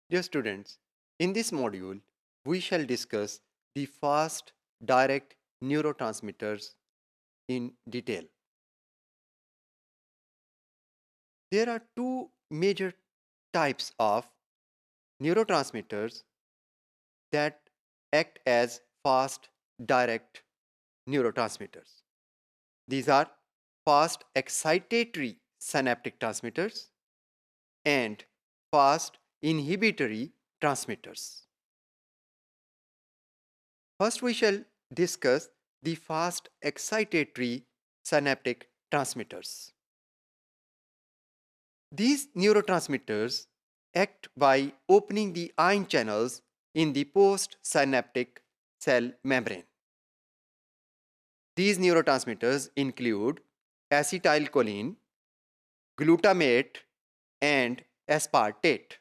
Dear students, in this module, we shall discuss the fast direct neurotransmitters in detail. There are two major types of neurotransmitters that act as fast direct neurotransmitters. These are fast excitatory synaptic transmitters and fast inhibitory transmitters. First, we shall discuss the fast excitatory synaptic transmitters. These neurotransmitters act by opening the ion channels in the postsynaptic cell membrane. These neurotransmitters include acetylcholine, glutamate, and aspartate.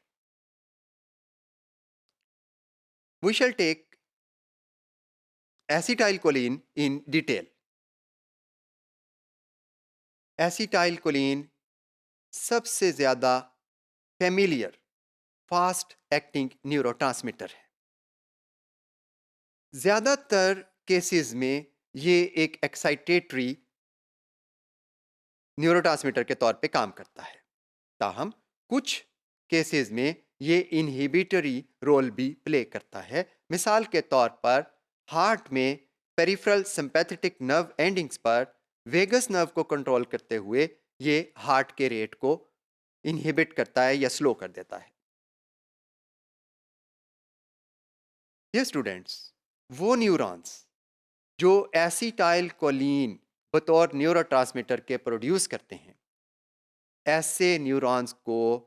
We shall take acetylcholine in detail. Acetylcholine सबसे ज़्यादा familiar fast acting neurotransmitter है. ज़्यादातर cases में ये एक excitatory neurotransmitter के तौर पे काम करता है. ताहम कुछ केसेस में ये इनहिबिटरी रोल भी प्ले करता है. मिसाल के तौर पर हार्ट में पेरिफेरल सिंपैथेटिक नर्व एंडिंग्स पर वेगस नर्व को कंट्रोल करते हुए ये हार्ट के रेट को इनहिबिट करता है या स्लो कर देता है. ये स्टूडेंट्स, वो न्यूरॉन्स जो एसिटाइलकोलिन बतौर न्यूरोट्रांसमीटर के प्रोड्यूस करते हैं, ऐसे न्यूरॉन्स को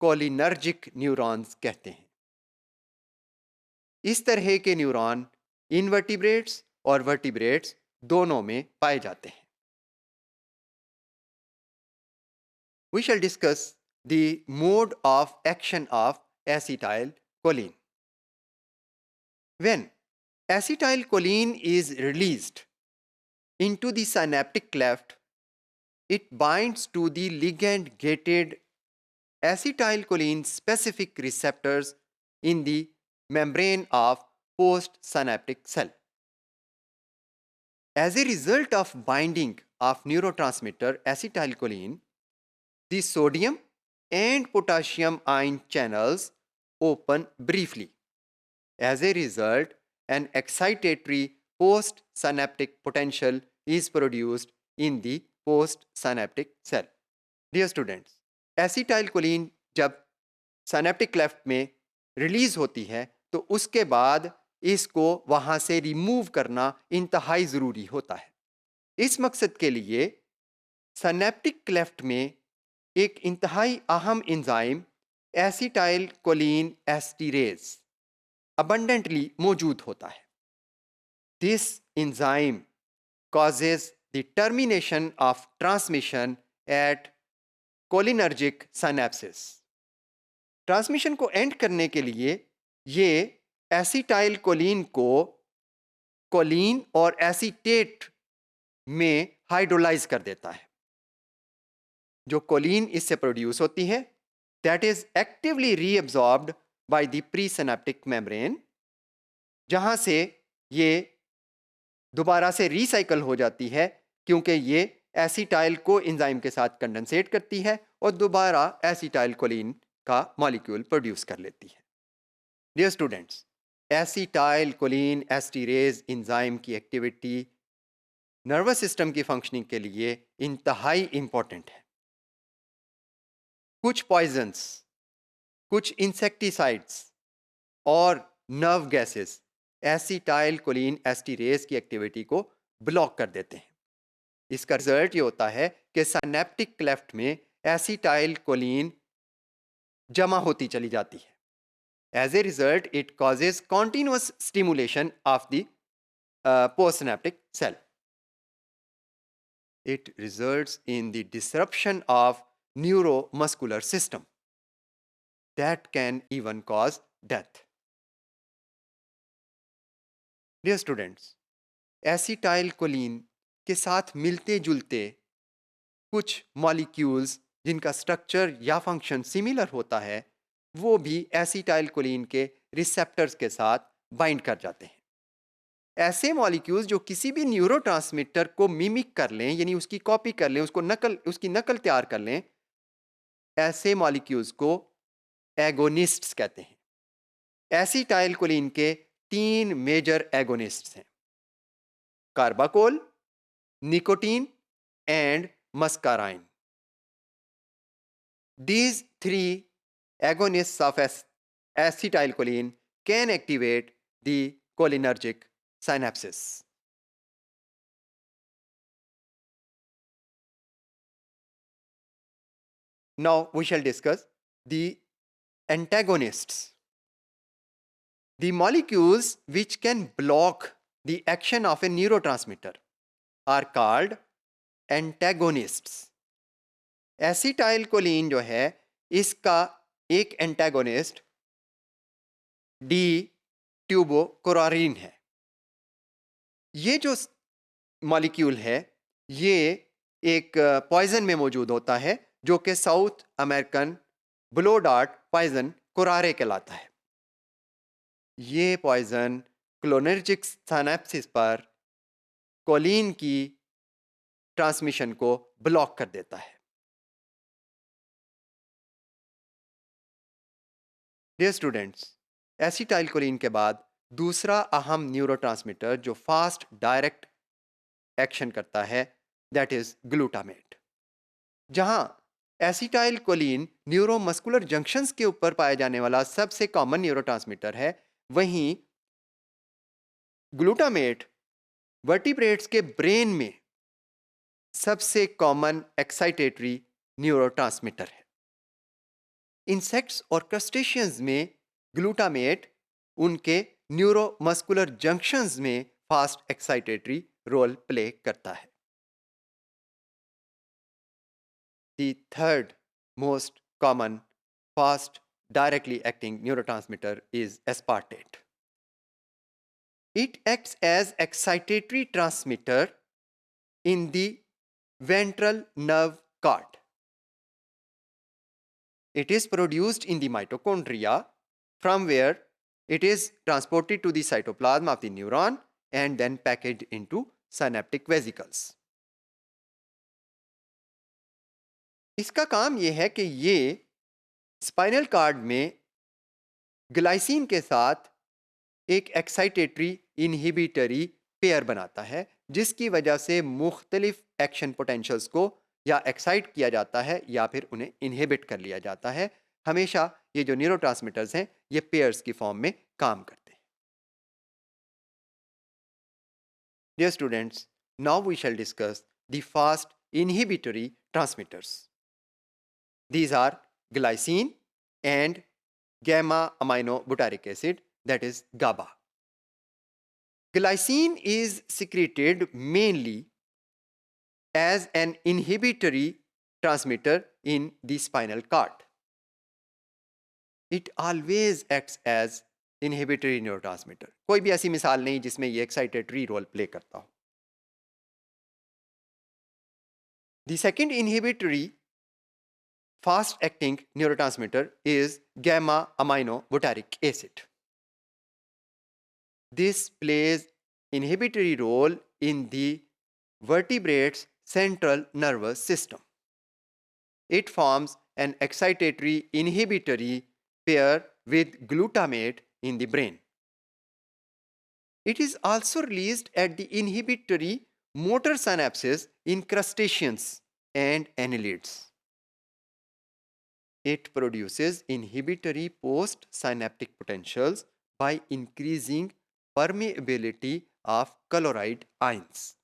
कोलिनर्जिक न्यूरॉन्स कहते हैं. इस तरह के न्यूरॉन इनवर्टिब्रेट्स और वर्टिब्रेट्स दोनों में पाए जाते हैं. We shall discuss the mode of action of acetylcholine. When acetylcholine is released into the synaptic cleft, it binds to the ligand-gated acetylcholine specific receptors in the membrane of postsynaptic cell. As a result of binding of neurotransmitter acetylcholine, the sodium and potassium ion channels open briefly. As a result, an excitatory postsynaptic potential is produced in the postsynaptic cell. Dear students, acetylcholine जब synaptic cleft में release होती है तो उसके बाद इसको वहां से रिमूव करना इंतहाई ज़रूरी होता है. इस मकसद के लिए सिनेप्टिक क्लेफ्ट में एक इंतहाई अहम एंजाइम एसिटाइलकोलिन एस्टीरेज abundantly मौजूद होता है. This enzyme causes the termination of transmission at cholinergic synapses. Transmission को एंड करने के लिए ये एसिटाइलकोलिन को कोलिन और एसीटेट में हाइड्रोलाइज कर देता है. जो कोलिन इससे प्रोड्यूस होती है that is actively reabsorbed by the presynaptic membrane, जहां से ये दोबारा से रिसाइकल हो जाती है क्योंकि ये एसिटाइल को एंजाइम के साथ कंडेंसेट करती है और दोबारा एसिटाइलकोलिन का मॉलिक्यूल प्रोड्यूस कर लेती है. डियर स्टूडेंट्स, एसिटाइलकोलिन एस्टीरेज एंजाइम की एक्टिविटी नर्वस सिस्टम की फंक्शनिंग के लिए इंतहाई इंपॉर्टेंट है. कुछ पॉइजन्स, कुछ इंसेक्टिसाइड्स और नर्व गैसेस एसिटाइलकोलिन एस्टीरेज की एक्टिविटी को ब्लॉक कर देते हैं. इसका रिजल्ट ये होता है कि सिनेप्टिक क्लेफ्ट में एसिटाइलकोलिन जमा होती चली जाती है. As a result it causes continuous stimulation of the postsynaptic cell. It results in the disruption of neuromuscular system that can even cause death. Dear students, acetylcholine के साथ मिलते जुलते कुछ मॉलिक्यूल्स जिनका स्ट्रक्चर या फंक्शन सिमिलर होता है वो भी एसिटाइलकोलिन के रिसेप्टर्स के साथ बाइंड कर जाते हैं। ऐसे मॉलिक्यूल्स जो किसी भी न्यूरोट्रांसमीटर को मिमिक कर लें, यानी उसकी कॉपी कर लें, उसकी नकल तैयार कर लें, ऐसे मॉलिक्यूल्स को एगोनिस्ट्स कहते हैं। एसिटाइलकोलिन के 3 मेजर एगोनिस्ट्स हैं: carbachol, nicotine and muscarine. These 3 agonists of acetylcholine can activate the cholinergic synapses. Now we shall discuss the antagonists. The molecules which can block the action of a neurotransmitter are called antagonists. Acetylcholine जो है, इसका एक antagonist D ट्यूबोकोरारिन है। ये जो molecule है, ये एक पॉइजन में मौजूद होता है जो कि South American blow dart poison curare कहलाता है। ये पॉइजन क्लोनर्जिक सिनेप्सिस पर कोलिन की ट्रांसमिशन को ब्लॉक कर देता है। डियर स्टूडेंट्स, एसिटाइलकोलिन के बाद दूसरा अहम न्यूरोट्रांसमीटर जो फास्ट डायरेक्ट एक्शन करता है, दैट इज ग्लूटामेट। जहां एसिटाइलकोलिन न्यूरोमस्कुलर जंक्शंस के ऊपर पाया जाने वाला सबसे कॉमन न्यूरोट्रांसमीटर है, वहीं ग्लूटामेट वर्टिब्रेट्स के ब्रेन में सबसे कॉमन एक्साइटेटरी न्यूरोट्रांसमीटर है। इंसेक्ट्स और क्रस्टेशियंस में ग्लूटामेट उनके न्यूरोमस्कुलर जंक्शंस में फास्ट एक्साइटेटरी रोल प्ले करता है। The third most common fast directly acting neurotransmitter is aspartate. It acts as excitatory transmitter in the ventral nerve cord. It is produced in the mitochondria, from where it is transported to the cytoplasm of the neuron and then packaged into synaptic vesicles. इसका काम यह है कि ये spinal cord में glycine के साथ एक एक्साइटेटरी इनहिबिटरी पेयर बनाता है, जिसकी वजह से मुख्तलिफ एक्शन पोटेंशियल्स को या एक्साइट किया जाता है या फिर उन्हें इनहिबिट कर लिया जाता है। हमेशा ये जो न्यूरोट्रांसमीटर्स हैं, ये पेयर्स की फॉर्म में काम करते हैं। Dear students, now we shall discuss the fast inhibitory transmitters. These are glycine and gamma aminobutyric acid, that is GABA. Glycine is secreted mainly as an inhibitory transmitter in the spinal cord. It always acts as inhibitory neurotransmitter. कोई भी ऐसी मिसाल नहीं जिसमें ये excitatory role play करता हो. The second inhibitory fast-acting neurotransmitter is gamma aminobutyric acid. This plays inhibitory role in the vertebrate's central nervous system. It forms an excitatory inhibitory pair with glutamate in the brain. It is also released at the inhibitory motor synapses in crustaceans and annelids. It produces inhibitory post-synaptic potentials by increasing permeability of colloid ions.